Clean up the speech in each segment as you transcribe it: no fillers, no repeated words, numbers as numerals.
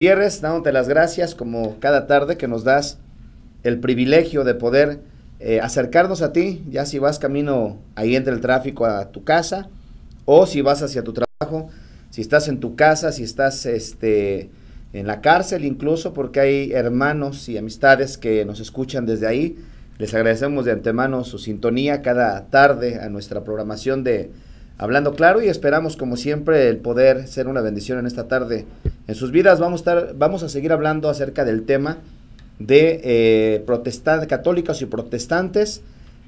Gutiérrez, dándote las gracias como cada tarde que nos das el privilegio de poder acercarnos a ti, ya si vas camino ahí entre el tráfico a tu casa o si vas hacia tu trabajo, si estás en tu casa, si estás en la cárcel incluso, porque hay hermanos y amistades que nos escuchan desde ahí. Les agradecemos de antemano su sintonía cada tarde a nuestra programación de Hablando Claro y esperamos como siempre el poder ser una bendición en esta tarde en sus vidas. Vamos a seguir hablando acerca del tema de católicos y protestantes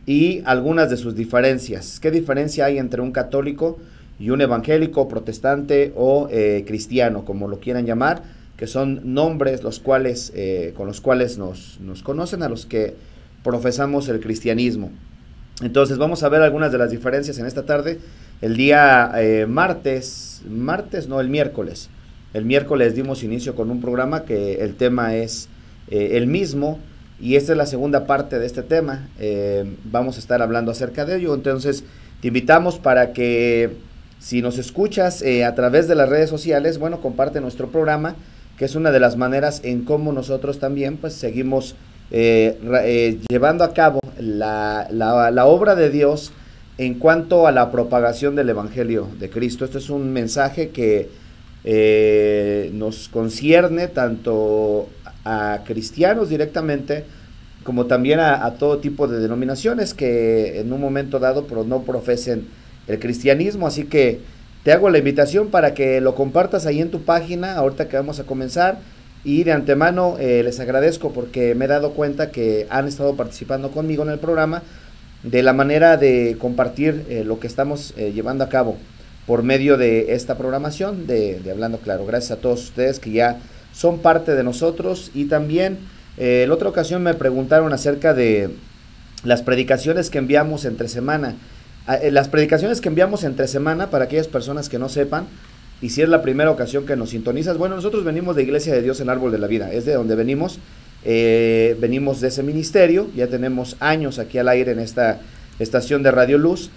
y algunas de sus diferencias. ¿Qué diferencia hay entre un católico y un evangélico, protestante o cristiano, como lo quieran llamar? Que son nombres con los cuales nos conocen a los que profesamos el cristianismo. Entonces vamos a ver algunas de las diferencias en esta tarde. El día el miércoles. El miércoles dimos inicio con un programa que el tema es el mismo y esta es la segunda parte de este tema. Vamos a estar hablando acerca de ello. Entonces te invitamos para que si nos escuchas a través de las redes sociales, bueno, comparte nuestro programa, que es una de las maneras en cómo nosotros también pues seguimos llevando a cabo la obra de Dios en cuanto a la propagación del Evangelio de Cristo. Este es un mensaje que nos concierne tanto a cristianos directamente como también a todo tipo de denominaciones que en un momento dado no profesen el cristianismo, así que te hago la invitación para que lo compartas ahí en tu página ahorita que vamos a comenzar. Y de antemano les agradezco porque me he dado cuenta que han estado participando conmigo en el programa de la manera de compartir lo que estamos llevando a cabo por medio de esta programación de Hablando Claro. Gracias a todos ustedes que ya son parte de nosotros. Y también en otra ocasión me preguntaron acerca de las predicaciones que enviamos entre semana. Las predicaciones que enviamos entre semana, para aquellas personas que no sepan, y si es la primera ocasión que nos sintonizas, bueno, nosotros venimos de Iglesia de Dios, el Árbol de la Vida, es de donde venimos. Venimos de ese ministerio, ya tenemos años aquí al aire en esta estación de Radio Luz,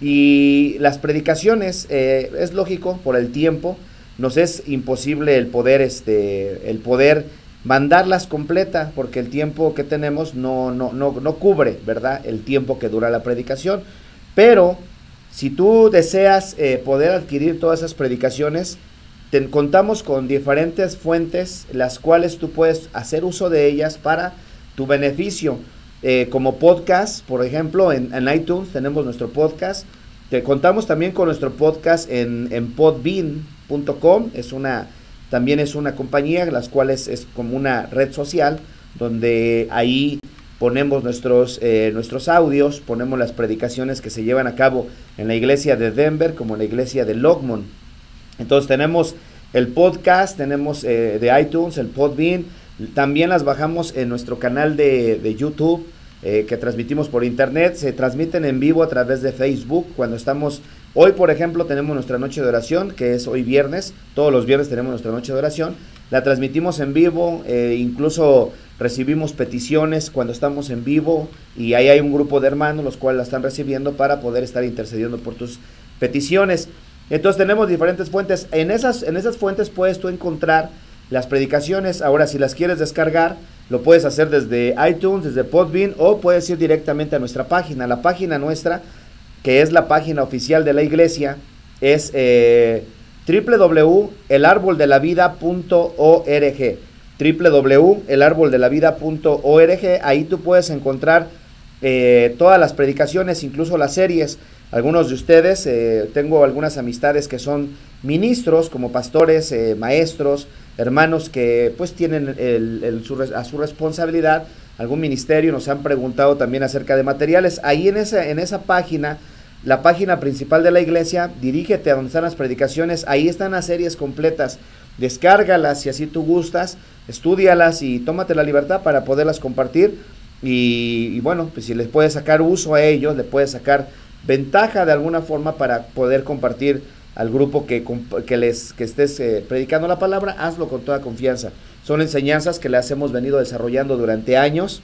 y las predicaciones, es lógico, por el tiempo, nos es imposible el poder mandarlas completa, porque el tiempo que tenemos no cubre, ¿verdad?, el tiempo que dura la predicación. Pero si tú deseas poder adquirir todas esas predicaciones, contamos con diferentes fuentes, las cuales tú puedes hacer uso de ellas para tu beneficio, como podcast, por ejemplo, en iTunes tenemos nuestro podcast. Contamos también con nuestro podcast en podbean.com, también es una compañía, las cuales es como una red social, donde ahí ponemos nuestros audios, ponemos las predicaciones que se llevan a cabo en la iglesia de Denver como en la iglesia de Longmont. Entonces tenemos el podcast, tenemos de iTunes, el Podbean, también las bajamos en nuestro canal de YouTube, que transmitimos por internet, se transmiten en vivo a través de Facebook cuando estamos. Hoy, por ejemplo, tenemos nuestra noche de oración, que es hoy viernes, todos los viernes tenemos nuestra noche de oración, la transmitimos en vivo, incluso recibimos peticiones cuando estamos en vivo y ahí hay un grupo de hermanos los cuales la están recibiendo para poder estar intercediendo por tus peticiones. Entonces tenemos diferentes fuentes, en esas fuentes puedes tú encontrar las predicaciones. Ahora, si las quieres descargar, lo puedes hacer desde iTunes, desde Podbean, o puedes ir directamente a nuestra página. La página nuestra, que es la página oficial de la iglesia, es www.elarboldelavida.org, www.elarboldelavida.org. Ahí tú puedes encontrar todas las predicaciones, incluso las series. Algunos de ustedes, tengo algunas amistades que son ministros, como pastores, maestros, hermanos que pues tienen a su responsabilidad algún ministerio, nos han preguntado también acerca de materiales. Ahí en esa página, la página principal de la iglesia, dirígete a donde están las predicaciones, ahí están las series completas, descárgalas si así tú gustas, estúdialas y tómate la libertad para poderlas compartir. Y bueno, pues si les puedes sacar uso a ellos, le puedes sacar ventaja de alguna forma para poder compartir al grupo que estés predicando la palabra, hazlo con toda confianza. Son enseñanzas que las hemos venido desarrollando durante años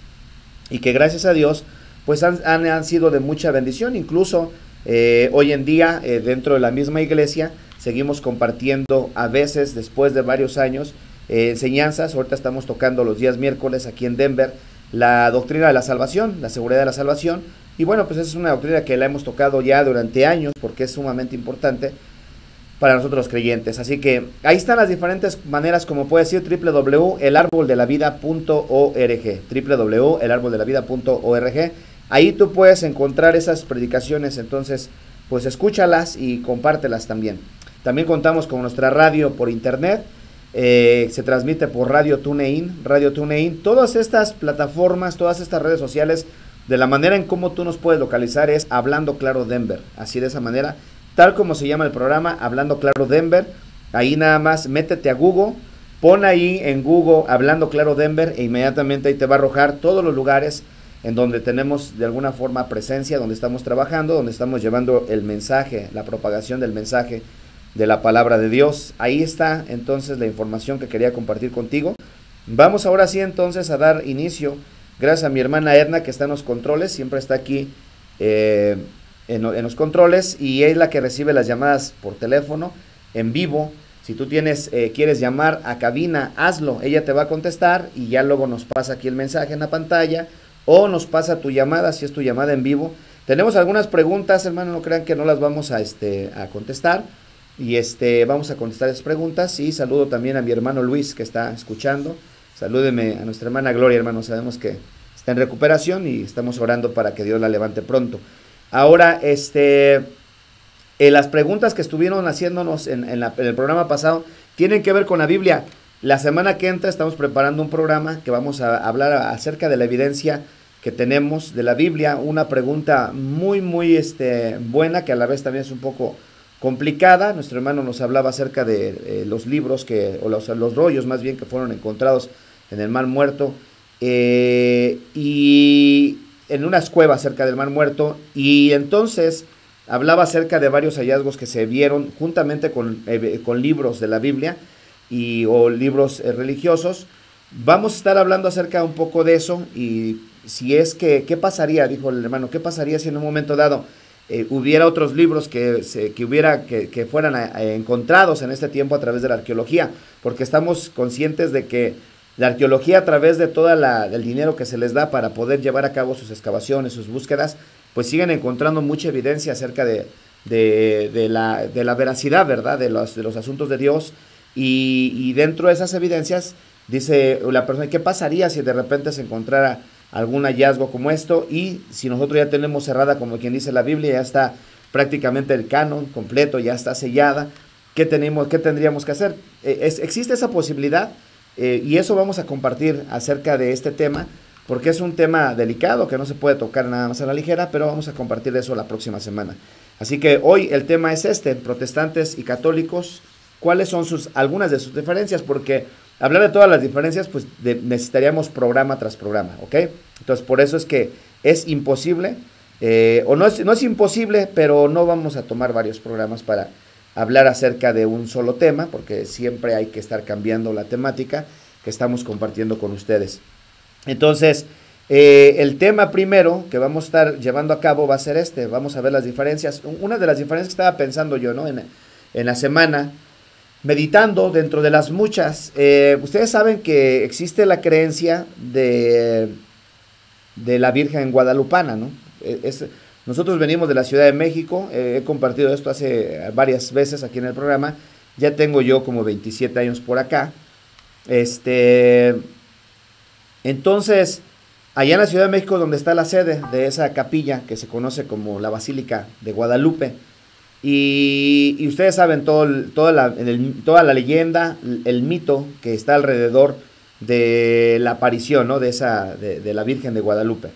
y que gracias a Dios pues han sido de mucha bendición. Incluso hoy en día dentro de la misma iglesia seguimos compartiendo a veces después de varios años enseñanzas. Ahorita estamos tocando los días miércoles aquí en Denver la doctrina de la salvación, la seguridad de la salvación. Y bueno, pues esa es una doctrina que la hemos tocado ya durante años porque es sumamente importante para nosotros los creyentes. Así que ahí están las diferentes maneras, como puedes ir, www.elarboldelavida.org, www.elarboldelavida.org. Ahí tú puedes encontrar esas predicaciones, entonces pues escúchalas y compártelas también. También contamos con nuestra radio por internet, se transmite por Radio TuneIn, todas estas plataformas, todas estas redes sociales. De la manera en cómo tú nos puedes localizar es Hablando Claro Denver, así de esa manera, tal como se llama el programa, Hablando Claro Denver. Ahí nada más métete a Google, pon ahí en Google Hablando Claro Denver e inmediatamente ahí te va a arrojar todos los lugares en donde tenemos de alguna forma presencia, donde estamos trabajando, donde estamos llevando el mensaje, la propagación del mensaje de la palabra de Dios. Ahí está entonces la información que quería compartir contigo. Vamos ahora sí entonces a dar inicio. Gracias a mi hermana Edna que está en los controles, siempre está aquí en los controles y es la que recibe las llamadas por teléfono en vivo. Si tú quieres llamar a cabina, hazlo, ella te va a contestar y ya luego nos pasa aquí el mensaje en la pantalla o nos pasa tu llamada si es tu llamada en vivo. Tenemos algunas preguntas, hermano, no crean que no las vamos a contestar y vamos a contestar esas preguntas. Y saludo también a mi hermano Luis que está escuchando. Salúdeme a nuestra hermana Gloria, hermano, sabemos que está en recuperación y estamos orando para que Dios la levante pronto. Ahora, las preguntas que estuvieron haciéndonos en el programa pasado tienen que ver con la Biblia. La semana que entra estamos preparando un programa que vamos a hablar acerca de la evidencia que tenemos de la Biblia. Una pregunta muy, muy buena, que a la vez también es un poco complicada. Nuestro hermano nos hablaba acerca de los libros los rollos más bien que fueron encontrados en el Mar Muerto y en unas cuevas cerca del Mar Muerto, y entonces hablaba acerca de varios hallazgos que se vieron juntamente con libros de la Biblia o libros religiosos. Vamos a estar hablando acerca un poco de eso y si es que, ¿qué pasaría? Dijo el hermano, ¿qué pasaría si en un momento dado hubiera otros libros que fueran encontrados en este tiempo a través de la arqueología? Porque estamos conscientes de que la arqueología, a través de todo el dinero que se les da para poder llevar a cabo sus excavaciones, sus búsquedas, pues siguen encontrando mucha evidencia acerca de la veracidad, ¿verdad?, de los asuntos de Dios. Y dentro de esas evidencias, dice la persona, ¿qué pasaría si de repente se encontrara algún hallazgo como esto? Y si nosotros ya tenemos cerrada, como quien dice la Biblia, ya está prácticamente el canon completo, ya está sellada, ¿qué tendríamos que hacer? Existe esa posibilidad y eso vamos a compartir acerca de este tema, porque es un tema delicado que no se puede tocar nada más a la ligera, pero vamos a compartir eso la próxima semana. Así que hoy el tema es protestantes y católicos, ¿cuáles son algunas de sus diferencias? Porque hablar de todas las diferencias, pues necesitaríamos programa tras programa, ¿ok? Entonces, por eso es que es imposible, o no es imposible, pero no vamos a tomar varios programas para hablar acerca de un solo tema, porque siempre hay que estar cambiando la temática que estamos compartiendo con ustedes. Entonces, el tema primero que vamos a estar llevando a cabo va a ser vamos a ver las diferencias. Una de las diferencias que estaba pensando yo, ¿no?, en la semana, meditando dentro de las muchas, ustedes saben que existe la creencia de la Virgen Guadalupana, ¿no? Nosotros venimos de la Ciudad de México, he compartido esto hace varias veces aquí en el programa, ya tengo yo como 27 años por acá, entonces, allá en la Ciudad de México, donde está la sede de esa capilla que se conoce como la Basílica de Guadalupe, y ustedes saben toda la leyenda, el mito que está alrededor de la aparición, ¿no?, de la Virgen de Guadalupe.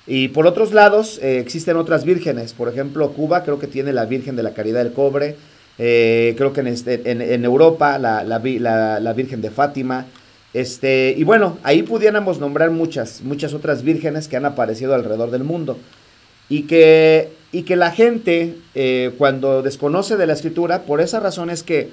Y por otros lados existen otras vírgenes, por ejemplo Cuba creo que tiene la Virgen de la Caridad del Cobre, creo que en Europa la Virgen de Fátima, y bueno, ahí pudiéramos nombrar muchas otras vírgenes que han aparecido alrededor del mundo. Y que la gente cuando desconoce de la Escritura, por esa razón es que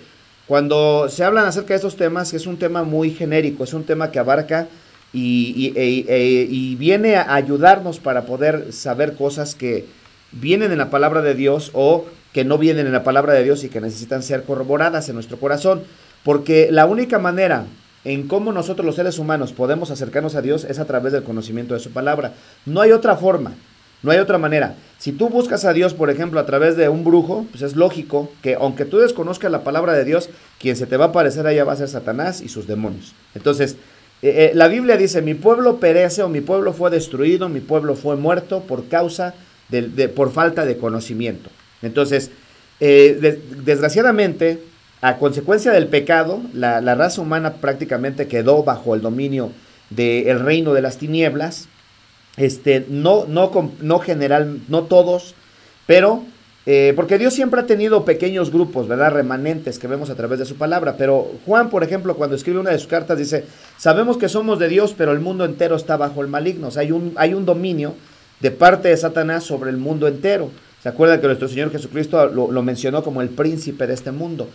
cuando se hablan acerca de estos temas, es un tema muy genérico, es un tema que abarca y viene a ayudarnos para poder saber cosas que vienen en la palabra de Dios o que no vienen en la palabra de Dios y que necesitan ser corroboradas en nuestro corazón, porque la única manera en cómo nosotros los seres humanos podemos acercarnos a Dios es a través del conocimiento de su palabra. No hay otra forma, no hay otra manera. Si tú buscas a Dios, por ejemplo, a través de un brujo, pues es lógico que aunque tú desconozcas la palabra de Dios, quien se te va a aparecer allá va a ser Satanás y sus demonios. Entonces, la Biblia dice, mi pueblo perece o mi pueblo fue destruido, mi pueblo fue muerto por causa por falta de conocimiento. Entonces, desgraciadamente, a consecuencia del pecado, la raza humana prácticamente quedó bajo el dominio del reino de las tinieblas. No general, no todos, pero porque Dios siempre ha tenido pequeños grupos, ¿verdad? Remanentes que vemos a través de su palabra. Pero Juan, por ejemplo, cuando escribe una de sus cartas, dice, sabemos que somos de Dios, pero el mundo entero está bajo el maligno. O sea, hay un dominio de parte de Satanás sobre el mundo entero. ¿Se acuerdan que nuestro Señor Jesucristo lo mencionó como el príncipe de este mundo?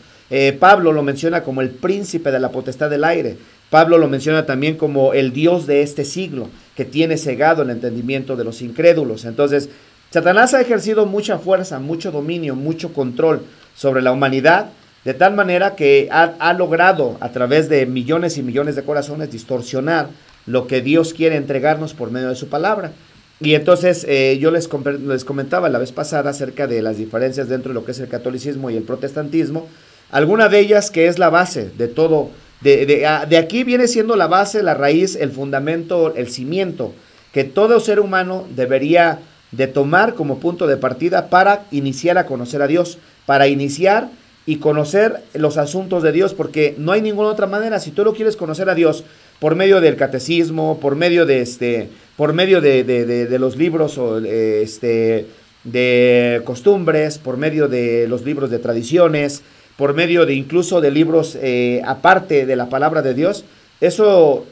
Pablo lo menciona como el príncipe de la potestad del aire. Pablo lo menciona también como el Dios de este siglo, que tiene cegado el entendimiento de los incrédulos. Entonces, Satanás ha ejercido mucha fuerza, mucho dominio, mucho control sobre la humanidad, de tal manera que ha logrado, a través de millones y millones de corazones, distorsionar lo que Dios quiere entregarnos por medio de su palabra. Y entonces yo les comentaba la vez pasada acerca de las diferencias dentro de lo que es el catolicismo y el protestantismo, alguna de ellas que es la base de todo. De aquí viene siendo la base, la raíz, el fundamento, el cimiento que todo ser humano debería de tomar como punto de partida para iniciar a conocer a Dios, para iniciar y conocer los asuntos de Dios, porque no hay ninguna otra manera. Si tú lo quieres conocer a Dios por medio del catecismo, por medio de los libros de costumbres, por medio de los libros de tradiciones, por medio de incluso de libros aparte de la palabra de Dios, eso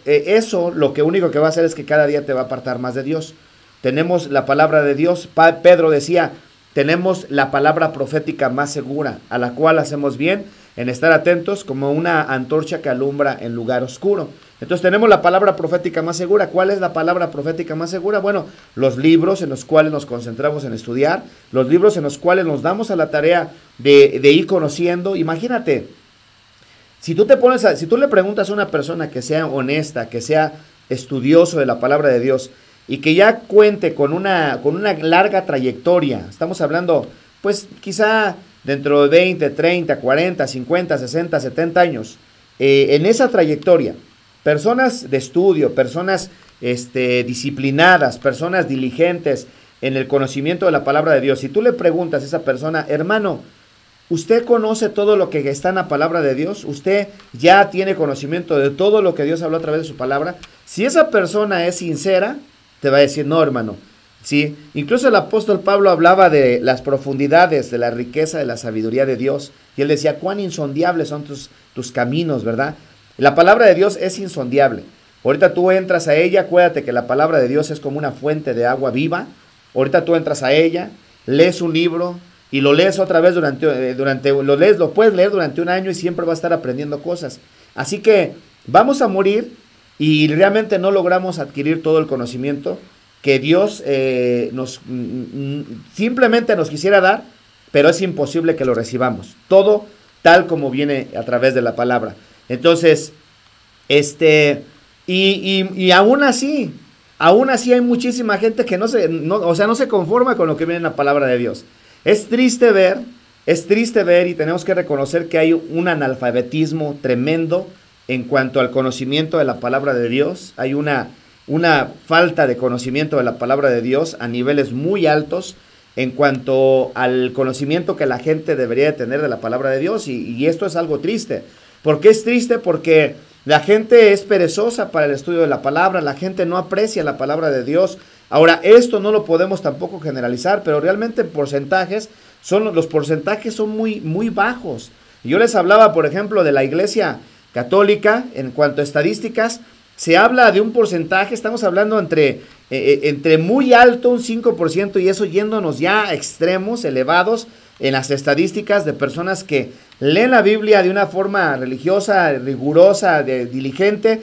lo que único que va a hacer es que cada día te va a apartar más de Dios. Tenemos la palabra de Dios. Pedro decía, tenemos la palabra profética más segura, a la cual hacemos bien en estar atentos como una antorcha que alumbra en lugar oscuro. Entonces tenemos la palabra profética más segura. ¿Cuál es la palabra profética más segura? Bueno, los libros en los cuales nos concentramos en estudiar, los libros en los cuales nos damos a la tarea de ir conociendo. Imagínate, si tú le preguntas a una persona que sea honesta, que sea estudioso de la palabra de Dios y que ya cuente con una larga trayectoria, estamos hablando, pues quizá dentro de 20, 30, 40, 50, 60, 70 años, en esa trayectoria, personas de estudio, personas disciplinadas, personas diligentes en el conocimiento de la palabra de Dios, si tú le preguntas a esa persona, hermano, ¿usted conoce todo lo que está en la palabra de Dios? ¿Usted ya tiene conocimiento de todo lo que Dios habló a través de su palabra? Si esa persona es sincera, te va a decir, no, hermano. Sí, incluso el apóstol Pablo hablaba de las profundidades, de la riqueza, de la sabiduría de Dios. Y él decía, cuán insondiables son tus caminos, ¿verdad? La palabra de Dios es insondiable. Ahorita tú entras a ella, acuérdate que la palabra de Dios es como una fuente de agua viva. Ahorita tú entras a ella, lees un libro y lo lees otra vez lo puedes leer durante un año y siempre vas a estar aprendiendo cosas. Así que vamos a morir y realmente no logramos adquirir todo el conocimiento que Dios simplemente nos quisiera dar, pero es imposible que lo recibamos. Todo tal como viene a través de la palabra. Entonces, y aún así hay muchísima gente que no se conforma con lo que viene en la palabra de Dios. Es triste ver y tenemos que reconocer que hay un analfabetismo tremendo en cuanto al conocimiento de la palabra de Dios. Hay una falta de conocimiento de la palabra de Dios a niveles muy altos en cuanto al conocimiento que la gente debería de tener de la palabra de Dios, y esto es algo triste. ¿Por qué es triste? Porque la gente es perezosa para el estudio de la palabra, la gente no aprecia la palabra de Dios. Ahora, esto no lo podemos tampoco generalizar, pero realmente en porcentajes, los porcentajes son muy, muy bajos. Yo les hablaba, por ejemplo, de la iglesia católica. En cuanto a estadísticas, se habla de un porcentaje, estamos hablando entre muy alto, un 5%, y eso yéndonos ya a extremos elevados en las estadísticas de personas que leen la Biblia de una forma religiosa, rigurosa, diligente.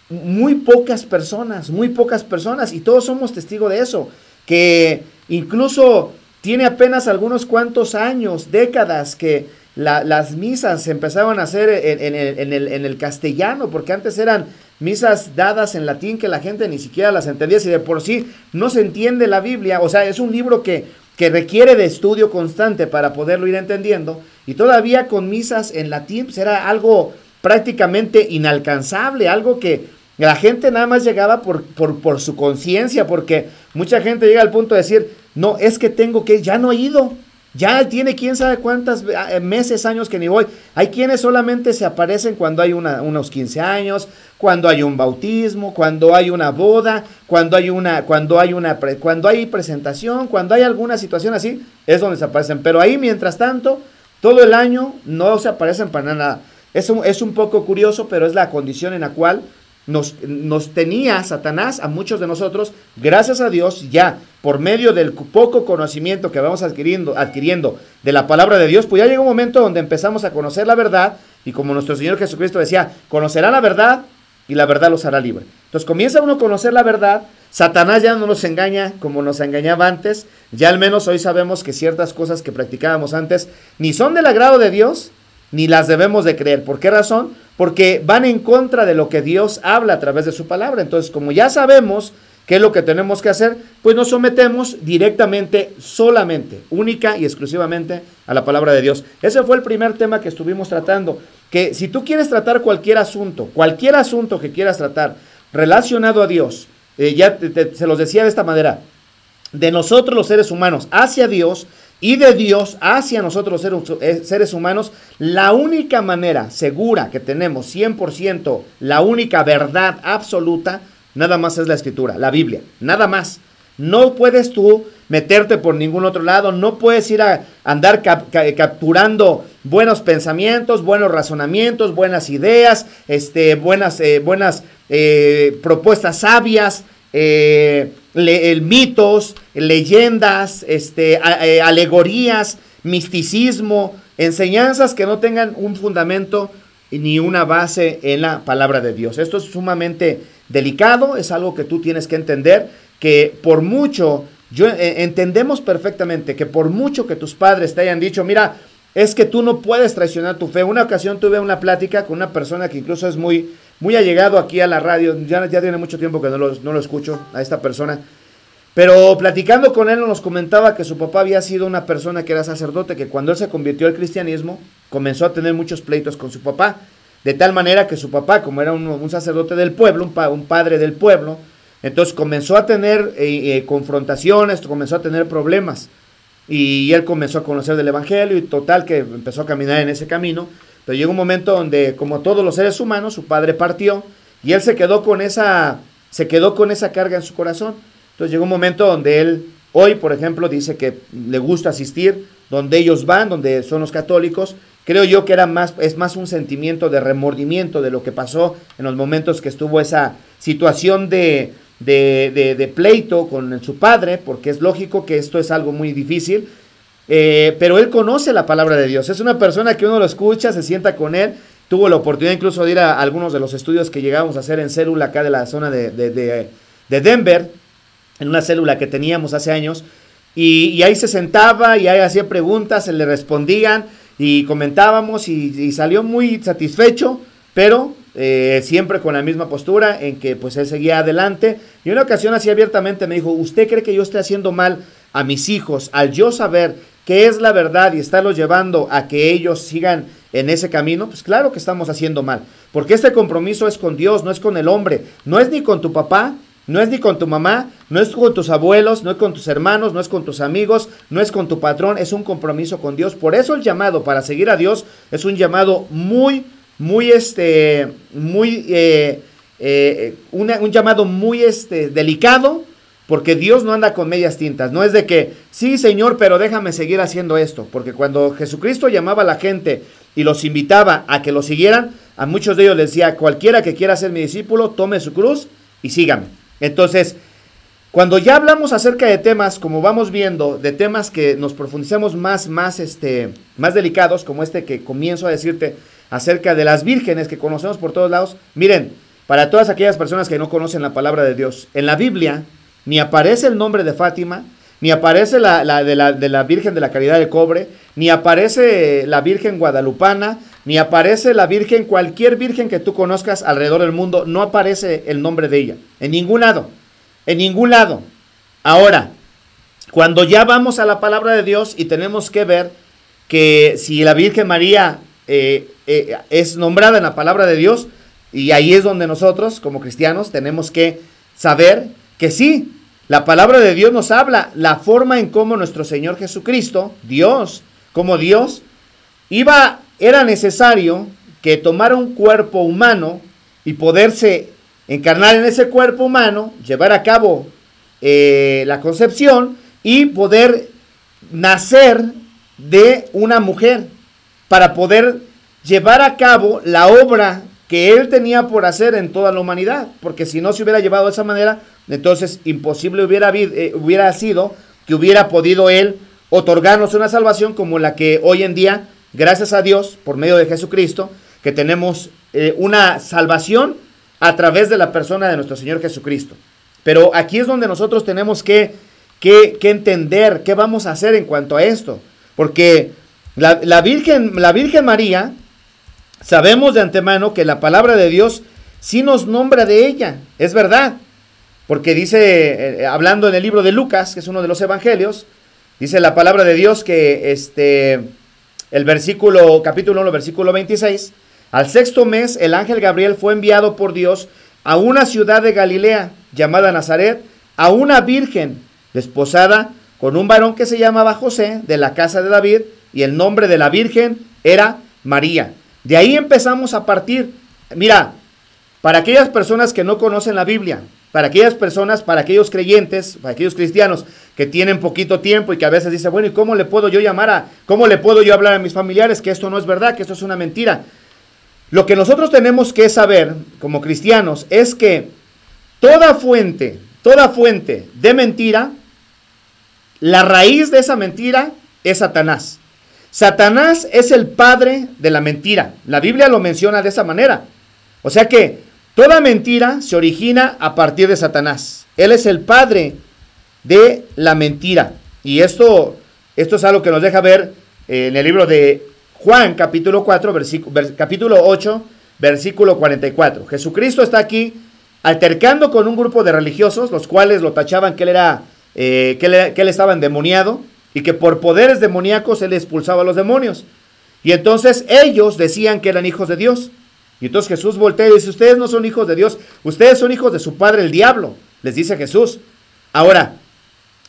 Muy pocas personas, y todos somos testigos de eso, que incluso tiene apenas algunos cuantos años, décadas, que las misas se empezaron a hacer en el castellano, porque antes eran misas dadas en latín que la gente ni siquiera las entendía, si de por sí no se entiende la Biblia. O sea, es un libro que requiere de estudio constante para poderlo ir entendiendo, y todavía con misas en latín pues era algo prácticamente inalcanzable, algo que la gente nada más llegaba por su conciencia, porque mucha gente llega al punto de decir, no, es que tengo que, ya no he ido, ya tiene quién sabe cuántos meses, años que ni voy. Hay quienes solamente se aparecen cuando hay unos 15 años, cuando hay un bautismo, cuando hay una boda, cuando hay presentación, cuando hay alguna situación así, es donde se aparecen. Pero ahí, mientras tanto, todo el año no se aparecen para nada. Es un poco curioso, pero es la condición en la cual nos tenía Satanás a muchos de nosotros. Gracias a Dios, ya por medio del poco conocimiento que vamos adquiriendo de la palabra de Dios, pues ya llega un momento donde empezamos a conocer la verdad, y como nuestro Señor Jesucristo decía, conocerán la verdad y la verdad los hará libre. Entonces comienza uno a conocer la verdad, Satanás ya no nos engaña como nos engañaba antes, ya al menos hoy sabemos que ciertas cosas que practicábamos antes ni son del agrado de Dios, ni las debemos de creer. ¿Por qué razón? Porque van en contra de lo que Dios habla a través de su palabra. Entonces, como ya sabemos qué es lo que tenemos que hacer, pues nos sometemos directamente, solamente, única y exclusivamente a la palabra de Dios. Ese fue el primer tema que estuvimos tratando, que si tú quieres tratar cualquier asunto que quieras tratar relacionado a Dios, se los decía de esta manera, de nosotros los seres humanos hacia Dios, y de Dios hacia nosotros seres humanos, la única manera segura que tenemos, 100%, la única verdad absoluta, nada más es la Escritura, la Biblia, nada más. No puedes tú meterte por ningún otro lado, no puedes ir a andar capturando buenos pensamientos, buenos razonamientos, buenas ideas, buenas propuestas sabias, mitos, leyendas, alegorías, misticismo, enseñanzas que no tengan un fundamento ni una base en la palabra de Dios. Esto es sumamente delicado, es algo que tú tienes que entender, que por mucho, entendemos perfectamente que por mucho que tus padres te hayan dicho, mira, es que tú no puedes traicionar tu fe. Una ocasión tuve una plática con una persona que incluso es muy allegado aquí a la radio, ya tiene mucho tiempo que no lo escucho a esta persona, pero platicando con él nos comentaba que su papá había sido una persona que era sacerdote, que cuando él se convirtió al cristianismo, comenzó a tener muchos pleitos con su papá, de tal manera que su papá, como era un sacerdote del pueblo, un padre del pueblo, entonces comenzó a tener confrontaciones, comenzó a tener problemas, y él comenzó a conocer del evangelio, y total que empezó a caminar en ese camino. Pero llegó un momento donde, como todos los seres humanos, su padre partió, y él se quedó con esa carga en su corazón. Entonces llegó un momento donde él, hoy por ejemplo, dice que le gusta asistir donde ellos van, donde son los católicos. Creo yo que es más un sentimiento de remordimiento de lo que pasó en los momentos que estuvo esa situación de pleito con su padre, porque es lógico que esto es algo muy difícil. Pero él conoce la palabra de Dios, es una persona que uno lo escucha, se sienta con él. Tuvo la oportunidad incluso de ir a algunos de los estudios que llegábamos a hacer en célula acá de la zona de Denver, en una célula que teníamos hace años, y ahí se sentaba y ahí hacía preguntas, se le respondían y comentábamos, y salió muy satisfecho, pero siempre con la misma postura en que pues él seguía adelante. Y una ocasión así abiertamente me dijo, ¿usted cree que yo esté haciendo mal a mis hijos al yo saber qué es la verdad y estarlos llevando a que ellos sigan en ese camino? Pues claro que estamos haciendo mal, porque este compromiso es con Dios, no es con el hombre, no es ni con tu papá, no es ni con tu mamá, no es con tus abuelos, no es con tus hermanos, no es con tus amigos, no es con tu patrón, es un compromiso con Dios. Por eso el llamado para seguir a Dios es un llamado un llamado muy delicado, porque Dios no anda con medias tintas. No es de que, sí Señor, pero déjame seguir haciendo esto, porque cuando Jesucristo llamaba a la gente y los invitaba a que lo siguieran, a muchos de ellos les decía, cualquiera que quiera ser mi discípulo, tome su cruz y sígame. Entonces, cuando ya hablamos acerca de temas, como vamos viendo, de temas que nos profundizamos más delicados, como este que comienzo a decirte acerca de las vírgenes que conocemos por todos lados. Miren, para todas aquellas personas que no conocen la palabra de Dios, en la Biblia ni aparece el nombre de Fátima, ni aparece de la Virgen de la Caridad de Cobre, ni aparece la Virgen Guadalupana, ni aparece la Virgen, cualquier Virgen que tú conozcas alrededor del mundo, no aparece el nombre de ella, en ningún lado, en ningún lado. Ahora, cuando ya vamos a la palabra de Dios y tenemos que ver que si la Virgen María es nombrada en la palabra de Dios, y ahí es donde nosotros, como cristianos, tenemos que saber que sí, la palabra de Dios nos habla la forma en cómo nuestro Señor Jesucristo, Dios, como Dios, era necesario que tomara un cuerpo humano y poderse encarnar en ese cuerpo humano, llevar a cabo la concepción y poder nacer de una mujer para poder llevar a cabo la obra que él tenía por hacer en toda la humanidad, porque si no se hubiera llevado de esa manera, entonces imposible hubiera sido que hubiera podido él otorgarnos una salvación como la que hoy en día, gracias a Dios, por medio de Jesucristo, que tenemos una salvación a través de la persona de nuestro Señor Jesucristo. Pero aquí es donde nosotros tenemos que entender qué vamos a hacer en cuanto a esto, porque la Virgen María, sabemos de antemano que la palabra de Dios sí nos nombra de ella, es verdad, porque dice, hablando en el libro de Lucas, que es uno de los evangelios, dice la palabra de Dios que capítulo 1, versículo 26, al sexto mes el ángel Gabriel fue enviado por Dios a una ciudad de Galilea llamada Nazaret, a una virgen desposada con un varón que se llamaba José, de la casa de David, y el nombre de la virgen era María. De ahí empezamos a partir. Mira, para aquellas personas que no conocen la Biblia, para aquellas personas, para aquellos creyentes, para aquellos cristianos que tienen poquito tiempo y que a veces dicen, bueno, ¿y cómo le puedo yo cómo le puedo yo hablar a mis familiares que esto no es verdad, que esto es una mentira? Lo que nosotros tenemos que saber como cristianos es que toda fuente de mentira, la raíz de esa mentira es Satanás. Satanás es el padre de la mentira. La Biblia lo menciona de esa manera. O sea que toda mentira se origina a partir de Satanás. Él es el padre de la mentira. Y esto es algo que nos deja ver en el libro de Juan, capítulo 8, versículo 44. Jesucristo está aquí altercando con un grupo de religiosos, los cuales lo tachaban que él estaba endemoniado, y que por poderes demoníacos él expulsaba a los demonios. Y entonces ellos decían que eran hijos de Dios. Y entonces Jesús voltea y dice, ustedes no son hijos de Dios, ustedes son hijos de su padre el diablo, les dice Jesús. Ahora,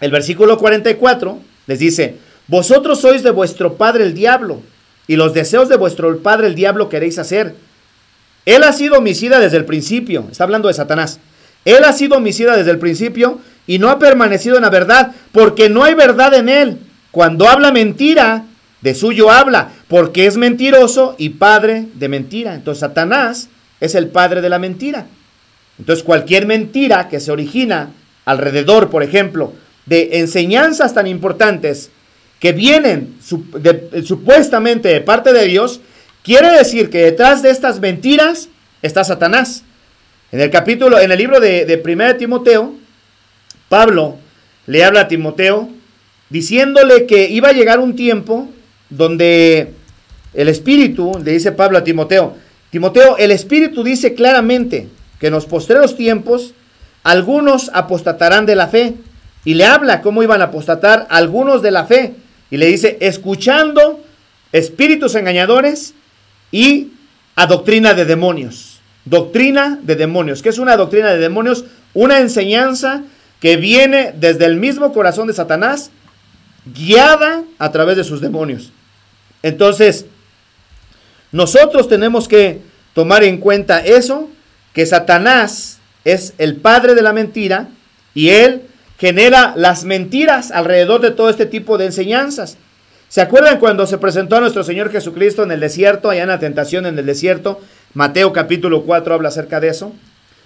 el versículo 44 les dice, vosotros sois de vuestro padre el diablo, y los deseos de vuestro padre el diablo queréis hacer. Él ha sido homicida desde el principio, está hablando de Satanás. Él ha sido homicida desde el principio y no ha permanecido en la verdad, porque no hay verdad en él. Cuando habla mentira, de suyo habla, porque es mentiroso y padre de mentira. Entonces Satanás es el padre de la mentira. Entonces cualquier mentira que se origina alrededor, por ejemplo, de enseñanzas tan importantes que vienen supuestamente de parte de Dios, quiere decir que detrás de estas mentiras está Satanás. En el libro de 1 Timoteo, Pablo le habla a Timoteo diciéndole que iba a llegar un tiempo donde el Espíritu, le dice Pablo a Timoteo, el Espíritu dice claramente que en los postreros tiempos algunos apostatarán de la fe, y le habla cómo iban a apostatar algunos de la fe, y le dice, escuchando espíritus engañadores y a doctrina de demonios. Doctrina de demonios. ¿Qué es una doctrina de demonios? Una enseñanza que viene desde el mismo corazón de Satanás, guiada a través de sus demonios. Entonces, nosotros tenemos que tomar en cuenta eso, que Satanás es el padre de la mentira y él genera las mentiras alrededor de todo este tipo de enseñanzas. ¿Se acuerdan cuando se presentó a nuestro Señor Jesucristo en el desierto, allá en la tentación en el desierto? Mateo capítulo 4 habla acerca de eso.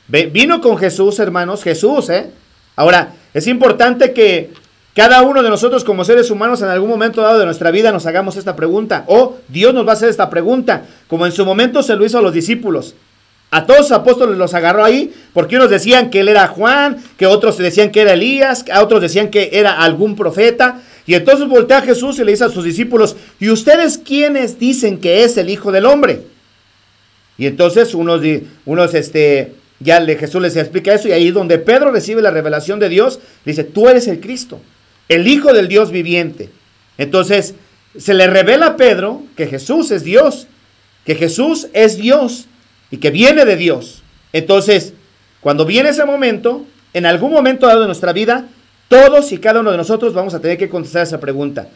Vino con Jesús, hermanos, Jesús, Ahora, es importante que cada uno de nosotros como seres humanos en algún momento dado de nuestra vida nos hagamos esta pregunta, o Dios nos va a hacer esta pregunta, como en su momento se lo hizo a los discípulos. A todos los apóstoles los agarró ahí, porque unos decían que él era Juan, que otros decían que era Elías, a otros decían que era algún profeta. Y entonces voltea a Jesús y le dice a sus discípulos, ¿y ustedes quiénes dicen que es el Hijo del Hombre? Y entonces Jesús les explica eso, y ahí donde Pedro recibe la revelación de Dios, le dice, tú eres el Cristo, el Hijo del Dios viviente. Entonces se le revela a Pedro que Jesús es Dios, y que viene de Dios. Entonces, cuando viene ese momento, en algún momento dado de nuestra vida, todos y cada uno de nosotros vamos a tener que contestar esa pregunta.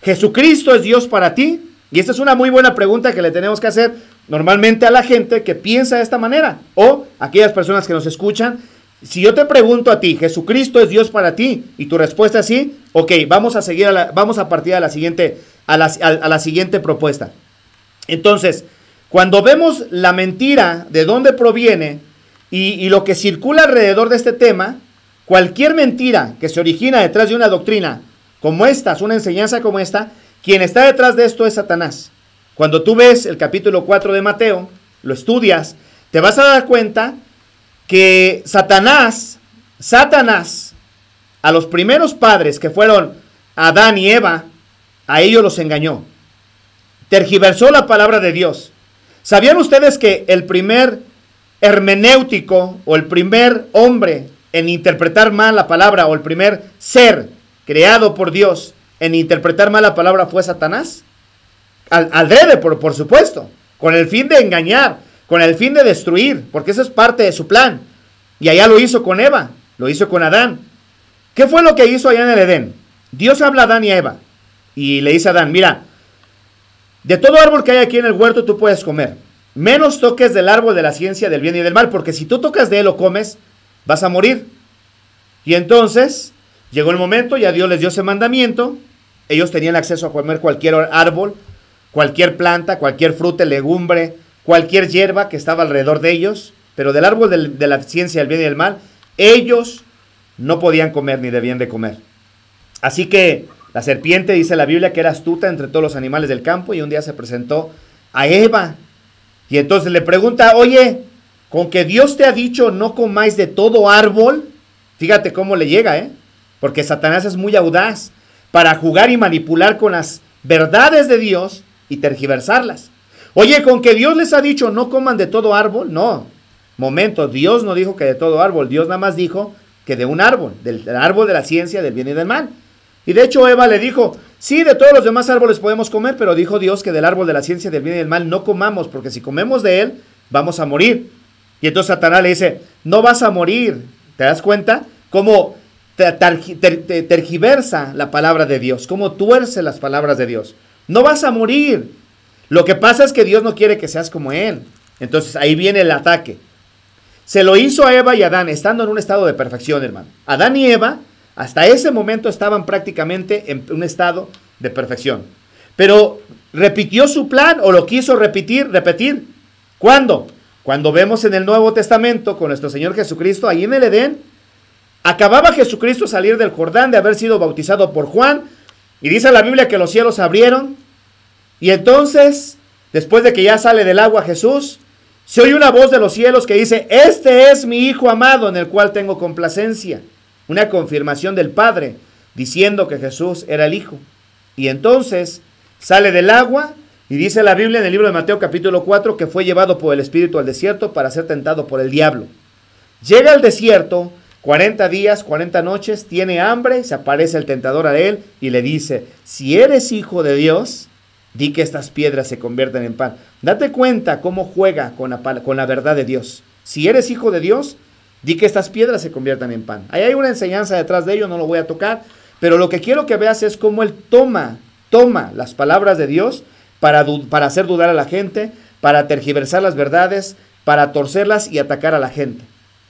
¿Jesucristo es Dios para ti? Y esta es una muy buena pregunta que le tenemos que hacer normalmente a la gente que piensa de esta manera, o a aquellas personas que nos escuchan. Si yo te pregunto a ti, ¿Jesucristo es Dios para ti? Y tu respuesta es sí, ok, vamos a partir a la siguiente propuesta. Entonces, cuando vemos la mentira, de dónde proviene y lo que circula alrededor de este tema, cualquier mentira que se origina detrás de una doctrina como esta, una enseñanza como esta, quien está detrás de esto es Satanás. Cuando tú ves el capítulo 4 de Mateo, lo estudias, te vas a dar cuenta que Satanás, a los primeros padres que fueron Adán y Eva, a ellos los engañó. Tergiversó la palabra de Dios. ¿Sabían ustedes que el primer hermenéutico o el primer hombre en interpretar mal la palabra, o el primer ser creado por Dios en interpretar mal la palabra fue Satanás? Adrede, por supuesto, con el fin de engañar, con el fin de destruir, porque eso es parte de su plan. Y allá lo hizo con Eva, lo hizo con Adán. ¿Qué fue lo que hizo allá en el Edén? Dios habla a Adán y a Eva y le dice a Adán, mira, de todo árbol que hay aquí en el huerto tú puedes comer, menos toques del árbol de la ciencia del bien y del mal, porque si tú tocas de él o comes, vas a morir. Y entonces llegó el momento, ya Dios les dio ese mandamiento, ellos tenían acceso a comer cualquier árbol, cualquier planta, cualquier fruta, legumbre, cualquier hierba que estaba alrededor de ellos, pero del árbol de la ciencia del bien y del mal, ellos no podían comer ni debían de comer. Así que la serpiente, dice la Biblia, que era astuta entre todos los animales del campo, y un día se presentó a Eva, y entonces le pregunta, oye, con que Dios te ha dicho no comáis de todo árbol, fíjate cómo le llega, porque Satanás es muy audaz para jugar y manipular con las verdades de Dios y tergiversarlas. Oye, con que Dios les ha dicho no coman de todo árbol, no, momento, Dios no dijo que de todo árbol, Dios nada más dijo que de un árbol, del árbol de la ciencia del bien y del mal. Y de hecho Eva le dijo, sí, de todos los demás árboles podemos comer, pero dijo Dios que del árbol de la ciencia del bien y del mal no comamos, porque si comemos de él, vamos a morir. Y entonces Satanás le dice, no vas a morir. ¿Te das cuenta? Cómo tergiversa la palabra de Dios, cómo tuerce las palabras de Dios. No vas a morir. Lo que pasa es que Dios no quiere que seas como él. Entonces ahí viene el ataque. Se lo hizo a Eva y a Adán, estando en un estado de perfección, hermano. Adán y Eva, hasta ese momento estaban prácticamente en un estado de perfección. Pero repitió su plan, o lo quiso repetir. ¿Cuándo? Cuando vemos en el Nuevo Testamento con nuestro Señor Jesucristo, ahí en el Edén, acababa Jesucristo salir del Jordán de haber sido bautizado por Juan, y dice la Biblia que los cielos se abrieron, y entonces, después de que ya sale del agua Jesús, se oye una voz de los cielos que dice, este es mi Hijo amado en el cual tengo complacencia. Una confirmación del Padre, diciendo que Jesús era el Hijo. Y entonces sale del agua, y dice la Biblia en el libro de Mateo capítulo 4, que fue llevado por el Espíritu al desierto para ser tentado por el diablo. Llega al desierto, 40 días, 40 noches, tiene hambre, se aparece el tentador a él y le dice, si eres hijo de Dios, di que estas piedras se conviertan en pan. Date cuenta cómo juega con la verdad de Dios. Si eres hijo de Dios, di que estas piedras se conviertan en pan. Ahí hay una enseñanza detrás de ello, no lo voy a tocar, pero lo que quiero que veas es cómo él toma las palabras de Dios para hacer dudar a la gente, para tergiversar las verdades, para torcerlas y atacar a la gente.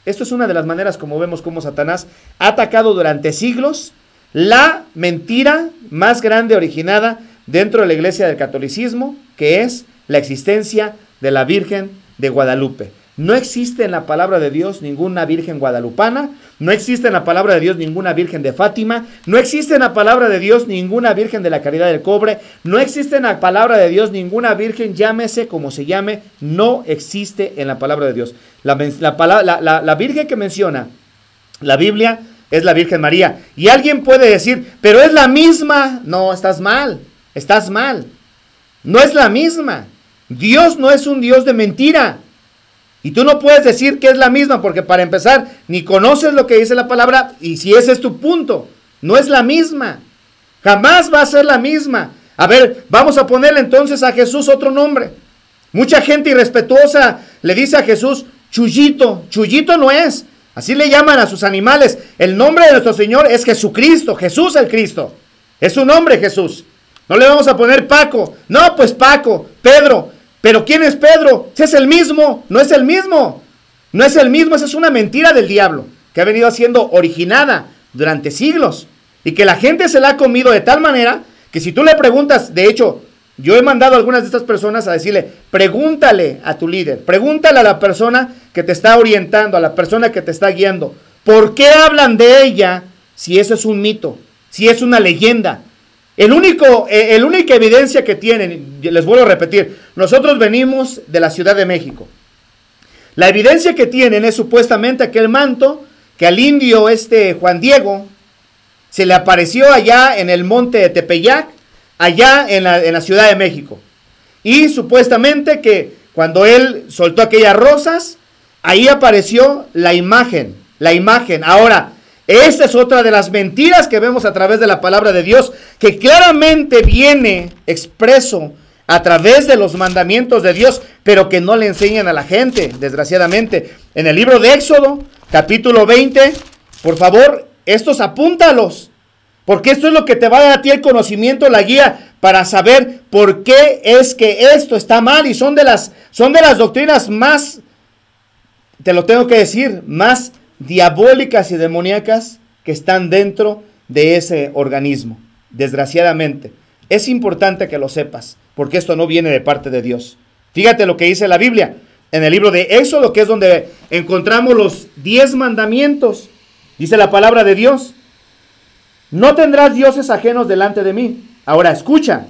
Esto es una de las maneras como vemos cómo Satanás ha atacado durante siglos la mentira más grande originada dentro de la iglesia del catolicismo, que es la existencia de la Virgen de Guadalupe. No existe en la palabra de Dios ninguna virgen guadalupana, no existe en la palabra de Dios ninguna virgen de Fátima, no existe en la palabra de Dios ninguna virgen de la Caridad del Cobre, no existe en la palabra de Dios ninguna virgen, llámese como se llame, no existe en la palabra de Dios. La virgen que menciona la Biblia es la Virgen María. Y alguien puede decir, pero es la misma. No, estás mal, estás mal. No es la misma. Dios no es un Dios de mentira. Y tú no puedes decir que es la misma, porque para empezar, ni conoces lo que dice la palabra, y si ese es tu punto, no es la misma. Jamás va a ser la misma. A ver, vamos a ponerle entonces a Jesús otro nombre. Mucha gente irrespetuosa le dice a Jesús, Chuyito. Chuyito no es. Así le llaman a sus animales. El nombre de nuestro Señor es Jesucristo, Jesús el Cristo. Es su nombre, Jesús. No le vamos a poner Paco. No, pues Paco, Pedro. ¿Pero quién es Pedro? Si es el mismo, no es el mismo. No es el mismo, esa es una mentira del diablo, que ha venido siendo originada durante siglos. Y que la gente se la ha comido de tal manera que si tú le preguntas, de hecho, yo he mandado a algunas de estas personas a decirle, pregúntale a tu líder, pregúntale a la persona que te está orientando, a la persona que te está guiando, ¿por qué hablan de ella si eso es un mito, si es una leyenda? La única evidencia que tienen, les vuelvo a repetir, nosotros venimos de la Ciudad de México. La evidencia que tienen es supuestamente aquel manto que al indio Juan Diego se le apareció allá en el monte de Tepeyac, allá en la Ciudad de México. Y supuestamente que cuando él soltó aquellas rosas, ahí apareció la imagen. Ahora, esta es otra de las mentiras que vemos a través de la palabra de Dios, que claramente viene expreso a través de los mandamientos de Dios, pero que no le enseñan a la gente, desgraciadamente. En el libro de Éxodo, capítulo 20, por favor, estos apúntalos, porque esto es lo que te va a dar a ti el conocimiento, la guía, para saber por qué es que esto está mal, y son de las doctrinas más, te lo tengo que decir, más diabólicas y demoníacas que están dentro de ese organismo. Desgraciadamente, es importante que lo sepas, porque esto no viene de parte de Dios. Fíjate lo que dice la Biblia en el libro de Éxodo, que es donde encontramos los 10 mandamientos. Dice la palabra de Dios: no tendrás dioses ajenos delante de mí. Ahora escucha: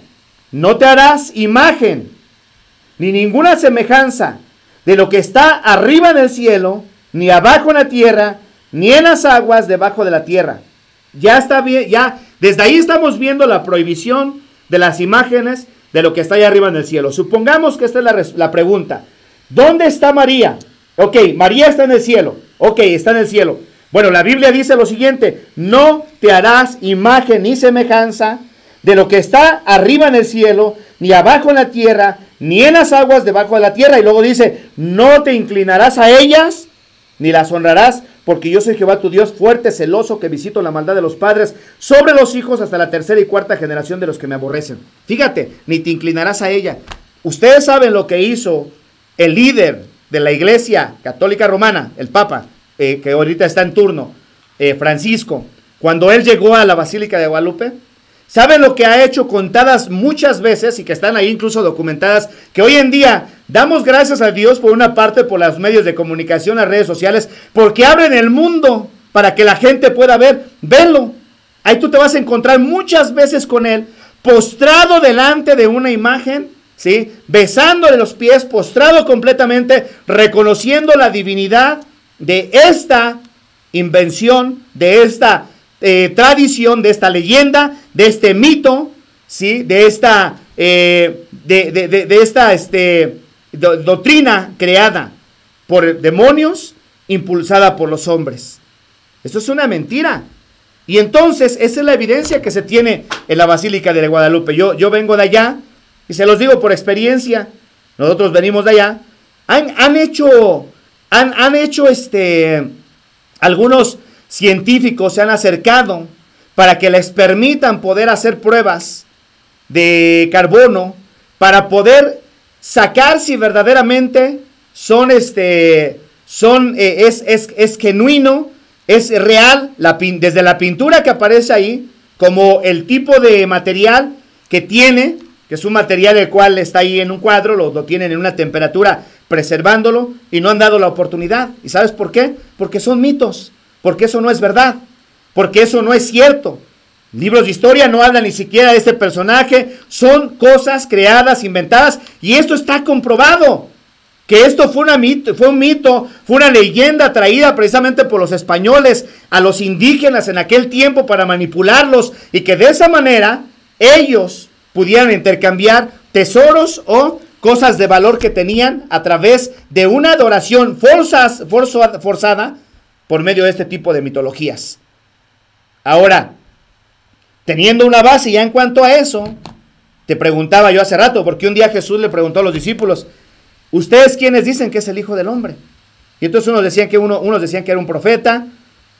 no te harás imagen ni ninguna semejanza de lo que está arriba en el cielo, ni abajo en la tierra, ni en las aguas debajo de la tierra. Ya está bien, ya desde ahí estamos viendo la prohibición de las imágenes de lo que está allá arriba en el cielo. Supongamos que esta es la pregunta. ¿Dónde está María? Ok, María está en el cielo. Ok, está en el cielo. Bueno, la Biblia dice lo siguiente: no te harás imagen ni semejanza de lo que está arriba en el cielo, ni abajo en la tierra, ni en las aguas debajo de la tierra. Y luego dice: no te inclinarás a ellas, ni las honrarás, porque yo soy Jehová tu Dios, fuerte, celoso, que visito la maldad de los padres sobre los hijos hasta la tercera y cuarta generación de los que me aborrecen. Fíjate, ni te inclinarás a ella. Ustedes saben lo que hizo el líder de la Iglesia Católica Romana, el Papa, que ahorita está en turno, Francisco, cuando él llegó a la Basílica de Guadalupe. ¿Saben lo que ha hecho contadas muchas veces y que están ahí incluso documentadas? Que hoy en día damos gracias a Dios por una parte por los medios de comunicación, las redes sociales, porque abren el mundo para que la gente pueda ver. Venlo. Ahí tú te vas a encontrar muchas veces con él, postrado delante de una imagen, ¿sí? Besándole los pies, postrado completamente, reconociendo la divinidad de esta invención, de esta tradición, de esta leyenda, de este mito, ¿sí? De esta doctrina creada por demonios, impulsada por los hombres. Esto es una mentira. Y entonces esa es la evidencia que se tiene en la Basílica de Guadalupe. Yo vengo de allá y se los digo por experiencia. Nosotros venimos de allá. Han hecho algunos científicos se han acercado para que les permitan poder hacer pruebas de carbono para poder sacar si verdaderamente es genuino, es real, desde la pintura que aparece ahí, como el tipo de material que tiene, que es un material el cual está ahí en un cuadro, lo tienen en una temperatura preservándolo y no han dado la oportunidad. ¿Y sabes por qué? Porque son mitos, porque eso no es verdad, porque eso no es cierto. Libros de historia no hablan ni siquiera de este personaje, son cosas creadas, inventadas, y esto está comprobado. Que esto fue un mito, fue una leyenda traída precisamente por los españoles a los indígenas en aquel tiempo para manipularlos y que de esa manera ellos pudieran intercambiar tesoros o cosas de valor que tenían a través de una adoración forzada por medio de este tipo de mitologías. Ahora, teniendo una base ya en cuanto a eso, te preguntaba yo hace rato, porque un día Jesús le preguntó a los discípulos, ¿ustedes quiénes dicen que es el Hijo del Hombre? Y entonces unos decían que era un profeta,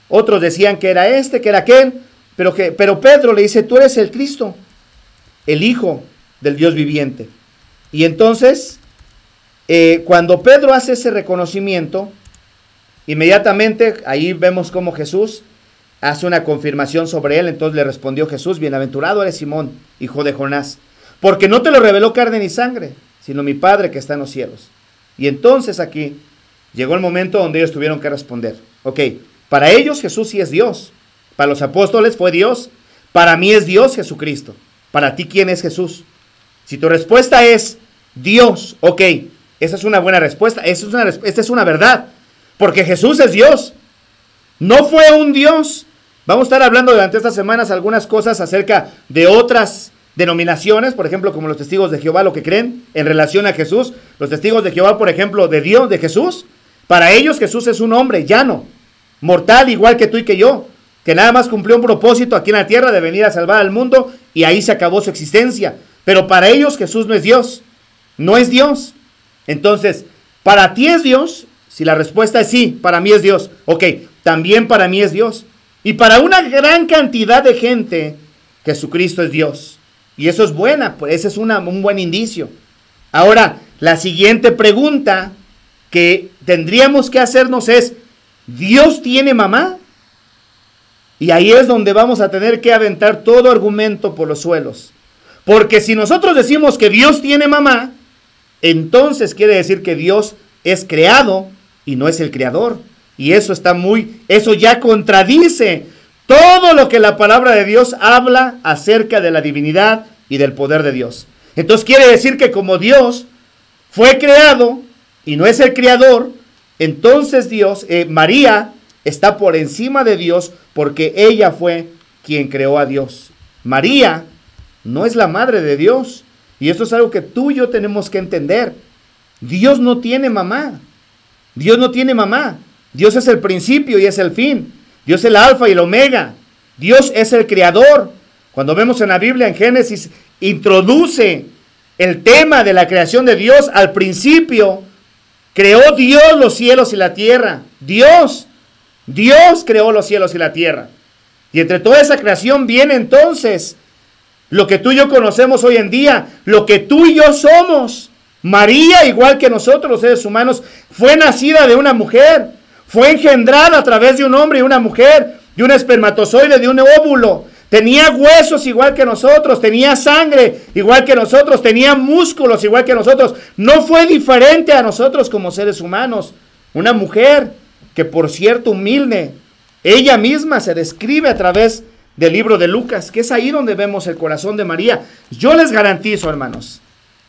otros decían que era que era aquel, pero Pedro le dice, tú eres el Cristo, el Hijo del Dios viviente. Y entonces, cuando Pedro hace ese reconocimiento, inmediatamente ahí vemos cómo Jesús hace una confirmación sobre él. Entonces le respondió Jesús, bienaventurado eres Simón, hijo de Jonás, porque no te lo reveló carne ni sangre, sino mi Padre que está en los cielos. Y entonces aquí llegó el momento donde ellos tuvieron que responder. Ok, para ellos Jesús sí es Dios, para los apóstoles fue Dios, para mí es Dios Jesucristo. Para ti, ¿quién es Jesús? Si tu respuesta es Dios, ok, esa es una buena respuesta, esta es una verdad, porque Jesús es Dios, no fue un Dios. Vamos a estar hablando durante estas semanas algunas cosas acerca de otras denominaciones, por ejemplo, como los testigos de Jehová, lo que creen en relación a Jesús. Los testigos de Jehová, por ejemplo, de Dios, de Jesús, para ellos Jesús es un hombre llano, mortal, igual que tú y que yo, que nada más cumplió un propósito aquí en la tierra de venir a salvar al mundo y ahí se acabó su existencia. Pero para ellos Jesús no es Dios, no es Dios. Entonces, ¿para ti es Dios? Si la respuesta es sí, para mí es Dios. Ok, también para mí es Dios. Y para una gran cantidad de gente, Jesucristo es Dios. Y eso es buena, pues ese es un buen indicio. Ahora, la siguiente pregunta que tendríamos que hacernos es, ¿Dios tiene mamá? Y ahí es donde vamos a tener que aventar todo argumento por los suelos. Porque si nosotros decimos que Dios tiene mamá, entonces quiere decir que Dios es creado y no es el creador. Y eso eso ya contradice todo lo que la palabra de Dios habla acerca de la divinidad y del poder de Dios. Entonces quiere decir que como Dios fue creado y no es el creador, entonces María está por encima de Dios porque ella fue quien creó a Dios. María no es la madre de Dios. Y esto es algo que tú y yo tenemos que entender. Dios no tiene mamá. Dios no tiene mamá. Dios es el principio y es el fin. Dios es el alfa y el omega. Dios es el creador. Cuando vemos en la Biblia, en Génesis, introduce el tema de la creación de Dios. Al principio, creó Dios los cielos y la tierra. Dios creó los cielos y la tierra. Y entre toda esa creación viene entonces lo que tú y yo conocemos hoy en día, lo que tú y yo somos. María, igual que nosotros los seres humanos, fue nacida de una mujer, fue engendrada a través de un hombre y una mujer, de un espermatozoide, de un óvulo. Tenía huesos igual que nosotros, tenía sangre igual que nosotros, tenía músculos igual que nosotros. No fue diferente a nosotros como seres humanos. Una mujer que, por cierto, humilde, ella misma se describe a través del libro de Lucas, que es ahí donde vemos el corazón de María. Yo les garantizo, hermanos,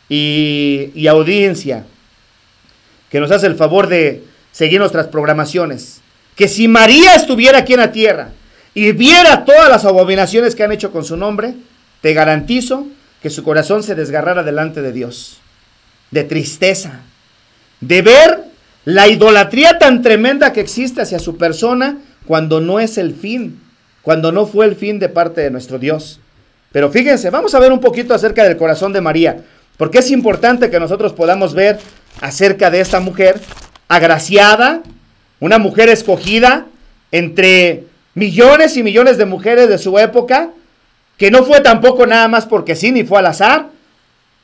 y audiencia, que nos hace el favor de seguir nuestras programaciones, que si María estuviera aquí en la tierra y viera todas las abominaciones que han hecho con su nombre, te garantizo que su corazón se desgarrara delante de Dios, de tristeza, de ver la idolatría tan tremenda que existe hacia su persona cuando no es el fin, cuando no fue el fin de parte de nuestro Dios. Pero fíjense, vamos a ver un poquito acerca del corazón de María, porque es importante que nosotros podamos ver acerca de esta mujer agraciada, una mujer escogida entre millones y millones de mujeres de su época, que no fue tampoco nada más porque sí, ni fue al azar.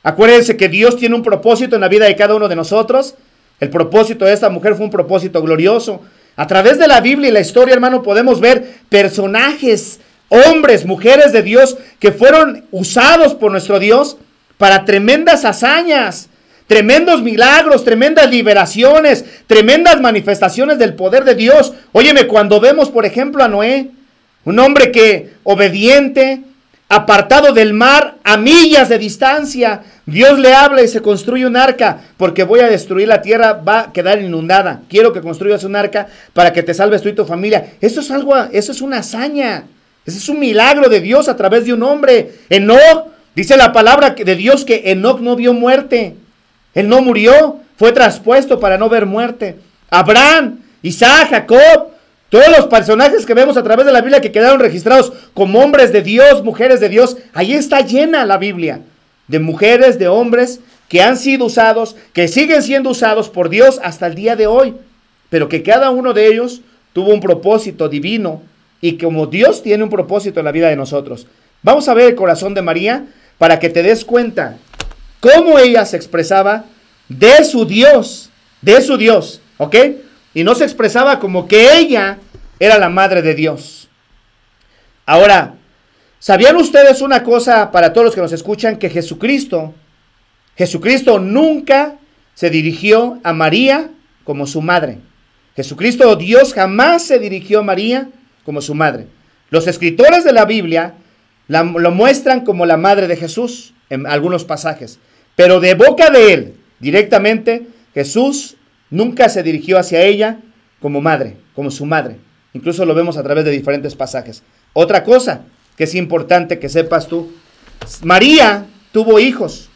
Acuérdense que Dios tiene un propósito en la vida de cada uno de nosotros. El propósito de esta mujer fue un propósito glorioso. A través de la Biblia y la historia, hermano, podemos ver personajes, hombres, mujeres de Dios que fueron usados por nuestro Dios para tremendas hazañas, tremendos milagros, tremendas liberaciones, tremendas manifestaciones del poder de Dios. Óyeme, cuando vemos, por ejemplo, a Noé, un hombre que obediente, apartado del mar, a millas de distancia, Dios le habla y se construye un arca, porque voy a destruir la tierra, va a quedar inundada. Quiero que construyas un arca para que te salves tú y tu familia. Eso es una hazaña. Ese es un milagro de Dios a través de un hombre. Enoc, dice la palabra de Dios que Enoc no vio muerte. Él no murió, fue traspuesto para no ver muerte. Abraham, Isaac, Jacob, todos los personajes que vemos a través de la Biblia que quedaron registrados como hombres de Dios, mujeres de Dios, ahí está llena la Biblia de mujeres, de hombres que han sido usados, que siguen siendo usados por Dios hasta el día de hoy, pero que cada uno de ellos tuvo un propósito divino y como Dios tiene un propósito en la vida de nosotros. Vamos a ver el corazón de María para que te des cuenta cómo ella se expresaba de su Dios, ¿ok? Y no se expresaba como que ella era la madre de Dios. Ahora, ¿sabían ustedes una cosa para todos los que nos escuchan? Que Jesucristo nunca se dirigió a María como su madre. Jesucristo, Dios, jamás se dirigió a María como su madre. Los escritores de la Biblia lo muestran como la madre de Jesús en algunos pasajes. Pero de boca de él, directamente, Jesús nunca se dirigió hacia ella como madre, como su madre. Incluso lo vemos a través de diferentes pasajes. Otra cosa que es importante que sepas tú. María tuvo hijos.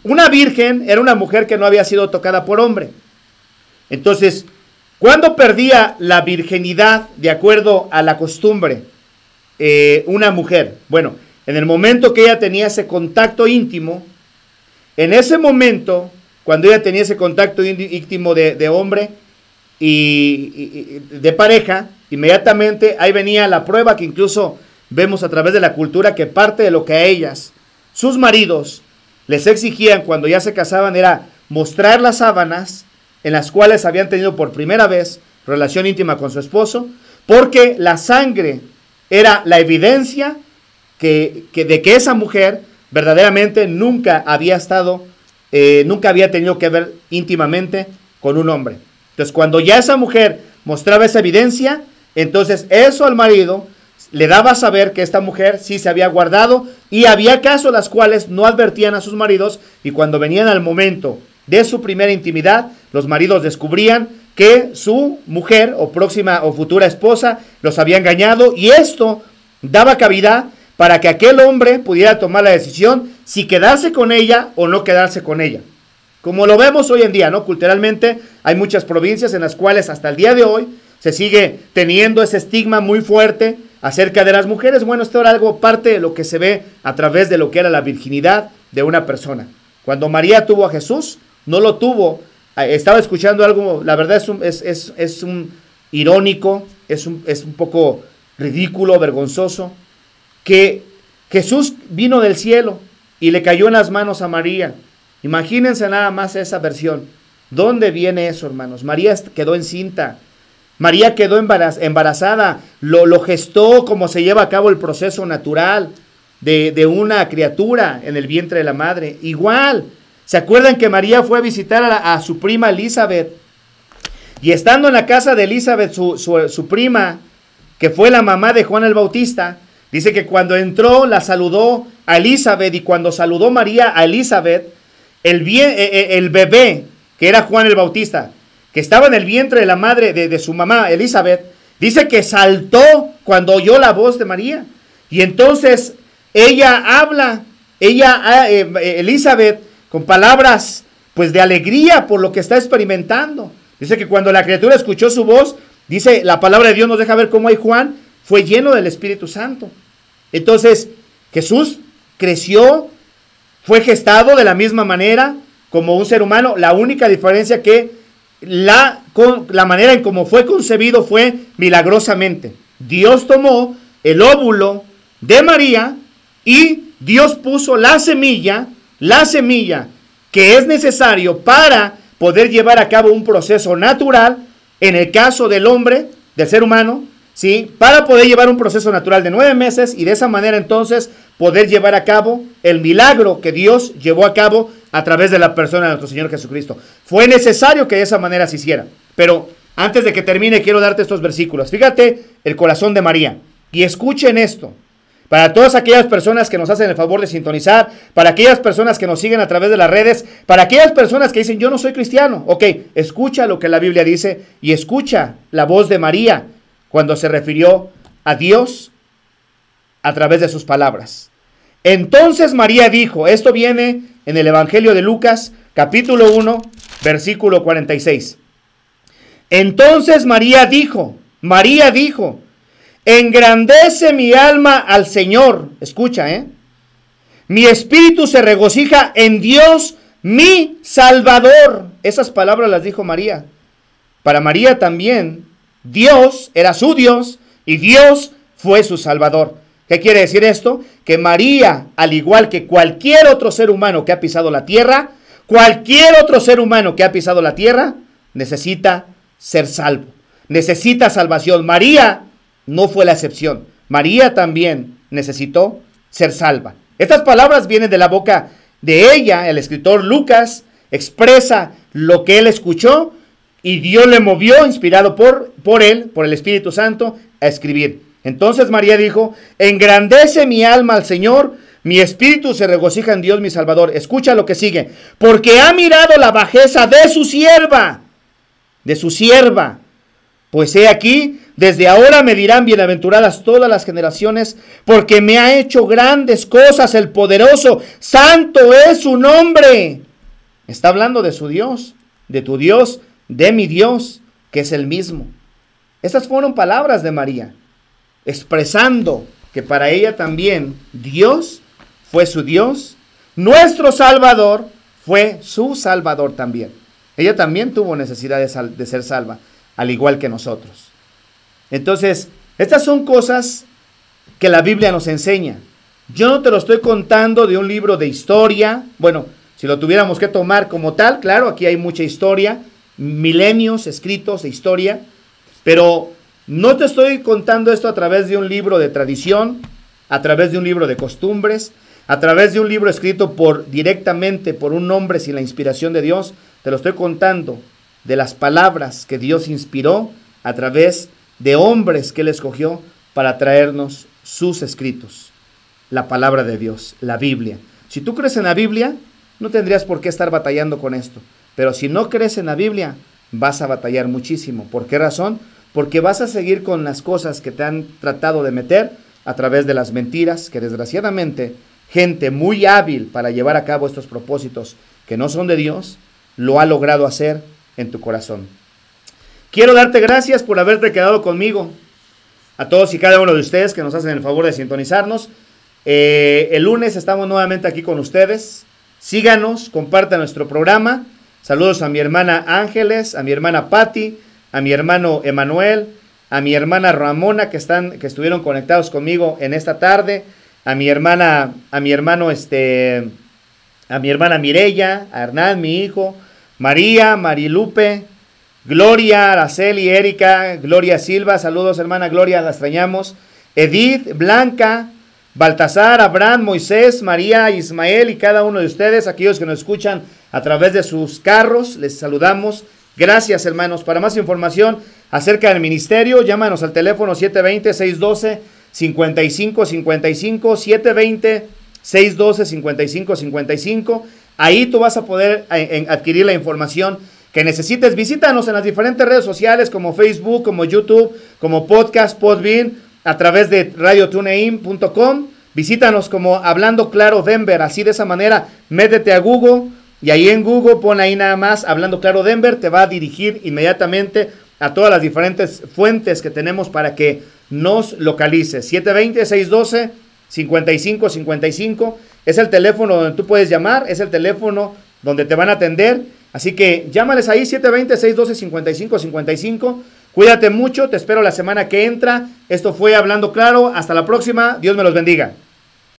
Una virgen era una mujer que no había sido tocada por hombre. Entonces, ¿cuándo perdía la virginidad de acuerdo a la costumbre una mujer? Bueno, en el momento que ella tenía ese contacto íntimo, en ese momento, cuando ella tenía ese contacto íntimo de hombre y de pareja, inmediatamente ahí venía la prueba que incluso vemos a través de la cultura, que parte de lo que a ellas, sus maridos, les exigían cuando ya se casaban era mostrar las sábanas en las cuales habían tenido por primera vez relación íntima con su esposo, porque la sangre era la evidencia de que esa mujer verdaderamente nunca había tenido que ver íntimamente con un hombre. Entonces, cuando ya esa mujer mostraba esa evidencia, entonces eso al marido le daba a saber que esta mujer sí se había guardado, y había casos las cuales no advertían a sus maridos, y cuando venían al momento de su primera intimidad, los maridos descubrían que su mujer o próxima o futura esposa los había engañado, y esto daba cavidad para que aquel hombre pudiera tomar la decisión si quedarse con ella o no quedarse con ella. Como lo vemos hoy en día, ¿no? Culturalmente hay muchas provincias en las cuales hasta el día de hoy se sigue teniendo ese estigma muy fuerte acerca de las mujeres. Bueno, esto era algo parte de lo que se ve a través de lo que era la virginidad de una persona. Cuando María tuvo a Jesús, no lo tuvo. Estaba escuchando algo, la verdad es un irónico, es un poco ridículo, vergonzoso, que Jesús vino del cielo y le cayó en las manos a María. Imagínense nada más esa versión. ¿Dónde viene eso, hermanos? María quedó encinta. María quedó embarazada, lo gestó como se lleva a cabo el proceso natural de una criatura en el vientre de la madre. Igual, ¿se acuerdan que María fue a visitar a su prima Elizabeth? Y estando en la casa de Elizabeth, su prima, que fue la mamá de Juan el Bautista, dice que cuando entró la saludó a Elizabeth, y cuando saludó María a Elizabeth, el bebé, que era Juan el Bautista, que estaba en el vientre de la madre de su mamá Elizabeth, dice que saltó cuando oyó la voz de María. Y entonces ella habla, Elizabeth, con palabras pues de alegría por lo que está experimentando. Dice que cuando la criatura escuchó su voz, dice la palabra de Dios nos deja ver cómo ahí Juan fue lleno del Espíritu Santo. Entonces Jesús creció, fue gestado de la misma manera como un ser humano. La única diferencia que la manera en cómo fue concebido fue milagrosamente. Dios tomó el óvulo de María y Dios puso la semilla que es necesario para poder llevar a cabo un proceso natural, en el caso del hombre, del ser humano, ¿sí? Para poder llevar un proceso natural de 9 meses y de esa manera entonces poder llevar a cabo el milagro que Dios llevó a cabo a través de la persona de nuestro Señor Jesucristo. Fue necesario que de esa manera se hiciera. Pero antes de que termine, quiero darte estos versículos. Fíjate el corazón de María. Y escuchen esto. Para todas aquellas personas que nos hacen el favor de sintonizar, para aquellas personas que nos siguen a través de las redes, para aquellas personas que dicen, yo no soy cristiano. Ok, escucha lo que la Biblia dice y escucha la voz de María cuando se refirió a Dios a través de sus palabras. Entonces María dijo, esto viene en el Evangelio de Lucas, capítulo 1, versículo 46. Entonces María dijo, engrandece mi alma al Señor. Escucha, mi espíritu se regocija en Dios, mi Salvador. Esas palabras las dijo María. Para María también, Dios era su Dios y Dios fue su Salvador. ¿Qué quiere decir esto? Que María, al igual que cualquier otro ser humano que ha pisado la tierra, necesita ser salvo. Necesita salvación. María no fue la excepción. María también necesitó ser salva. Estas palabras vienen de la boca de ella. El escritor Lucas expresa lo que él escuchó y Dios le movió, inspirado por él, por el Espíritu Santo, a escribir. Entonces María dijo, engrandece mi alma al Señor, mi espíritu se regocija en Dios mi Salvador. Escucha lo que sigue. Porque ha mirado la bajeza de su sierva. Pues he aquí, desde ahora me dirán bienaventuradas todas las generaciones, porque me ha hecho grandes cosas el poderoso, santo es su nombre. Está hablando de su Dios, de tu Dios, de mi Dios, que es el mismo. Estas fueron palabras de María, expresando que para ella también Dios fue su Dios, nuestro Salvador fue su Salvador también. Ella también tuvo necesidad de ser salva, al igual que nosotros. Entonces, estas son cosas que la Biblia nos enseña. Yo no te lo estoy contando de un libro de historia. Bueno, si lo tuviéramos que tomar como tal, claro, aquí hay mucha historia, milenios escritos de historia, pero no te estoy contando esto a través de un libro de tradición, a través de un libro de costumbres, a través de un libro escrito directamente por un hombre sin la inspiración de Dios. Te lo estoy contando de las palabras que Dios inspiró a través de hombres que Él escogió para traernos sus escritos. La palabra de Dios, la Biblia. Si tú crees en la Biblia, no tendrías por qué estar batallando con esto. Pero si no crees en la Biblia, vas a batallar muchísimo. ¿Por qué razón? Porque vas a seguir con las cosas que te han tratado de meter a través de las mentiras, que desgraciadamente gente muy hábil para llevar a cabo estos propósitos que no son de Dios, lo ha logrado hacer en tu corazón. Quiero darte gracias por haberte quedado conmigo. A todos y cada uno de ustedes que nos hacen el favor de sintonizarnos. El lunes estamos nuevamente aquí con ustedes. Síganos, compartan nuestro programa. Saludos a mi hermana Ángeles, a mi hermana Patti, a mi hermano Emanuel, a mi hermana Ramona que estuvieron conectados conmigo en esta tarde, a mi hermana Mireya, a Hernán, mi hijo, María, Marilupe, Gloria, Araceli, Erika, Gloria Silva, saludos hermana Gloria, la extrañamos, Edith, Blanca, Baltasar, Abraham, Moisés, María, Ismael y cada uno de ustedes, aquellos que nos escuchan a través de sus carros, les saludamos. Gracias, hermanos. Para más información acerca del ministerio, llámanos al teléfono 720-612-5555, 720-612-5555. Ahí tú vas a poder adquirir la información que necesites. Visítanos en las diferentes redes sociales como Facebook, como YouTube, como podcast, Podbean, a través de radiotunein.com. Visítanos como Hablando Claro Denver. Así de esa manera, métete a Google y ahí en Google pon ahí nada más Hablando Claro Denver. Te va a dirigir inmediatamente a todas las diferentes fuentes que tenemos para que nos localices. 720-612-5555 es el teléfono donde tú puedes llamar, es el teléfono donde te van a atender. Así que llámales ahí, 720-612-5555. Cuídate mucho, te espero la semana que entra. Esto fue Hablando Claro. Hasta la próxima. Dios me los bendiga.